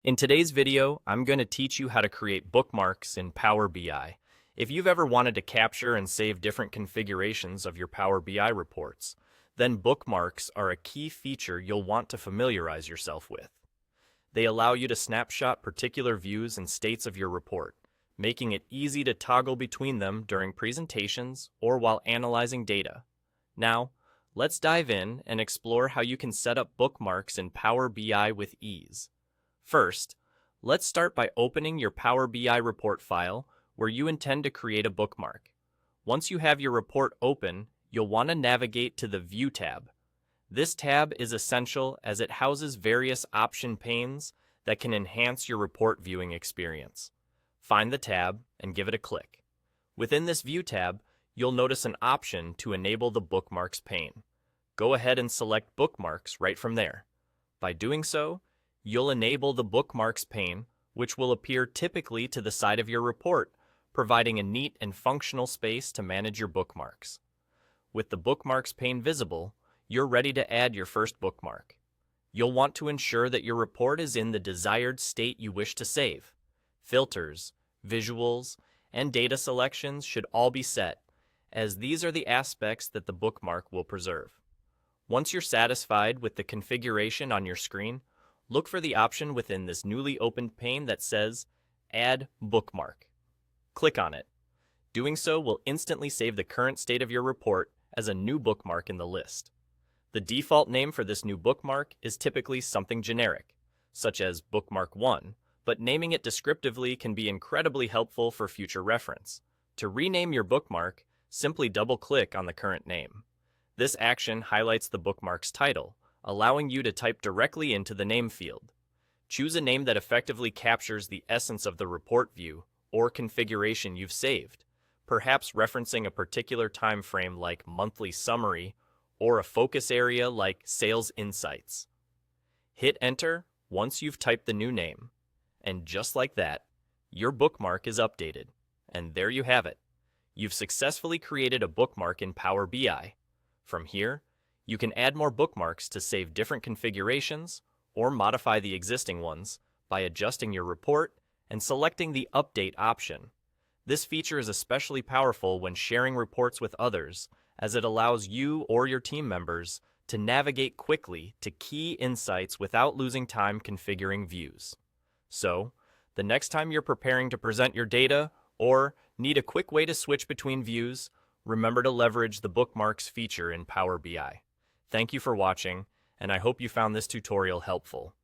In today's video, I'm going to teach you how to create bookmarks in Power BI. If you've ever wanted to capture and save different configurations of your Power BI reports, then bookmarks are a key feature you'll want to familiarize yourself with. They allow you to snapshot particular views and states of your report, making it easy to toggle between them during presentations or while analyzing data. Now, let's dive in and explore how you can set up bookmarks in Power BI with ease. First, let's start by opening your Power BI report file where you intend to create a bookmark. Once you have your report open, you'll want to navigate to the View tab. This tab is essential as it houses various option panes that can enhance your report viewing experience. Find the tab and give it a click. Within this View tab, you'll notice an option to enable the Bookmarks pane. Go ahead and select Bookmarks right from there. By doing so, you'll enable the Bookmarks pane, which will appear typically to the side of your report, providing a neat and functional space to manage your bookmarks. With the Bookmarks pane visible, you're ready to add your first bookmark. You'll want to ensure that your report is in the desired state you wish to save. Filters, visuals, and data selections should all be set, as these are the aspects that the bookmark will preserve. Once you're satisfied with the configuration on your screen, look for the option within this newly opened pane that says Add Bookmark. Click on it. Doing so will instantly save the current state of your report as a new bookmark in the list. The default name for this new bookmark is typically something generic, such as Bookmark 1, but naming it descriptively can be incredibly helpful for future reference. To rename your bookmark, simply double-click on the current name. This action highlights the bookmark's title, allowing you to type directly into the name field. Choose a name that effectively captures the essence of the report view or configuration you've saved, perhaps referencing a particular time frame like monthly summary or a focus area like sales insights. Hit enter once you've typed the new name, and just like that, your bookmark is updated. And there you have it. You've successfully created a bookmark in Power BI. From here, you can add more bookmarks to save different configurations or modify the existing ones by adjusting your report and selecting the Update option. This feature is especially powerful when sharing reports with others, as it allows you or your team members to navigate quickly to key insights without losing time configuring views. So, the next time you're preparing to present your data or need a quick way to switch between views, remember to leverage the Bookmarks feature in Power BI. Thank you for watching, and I hope you found this tutorial helpful.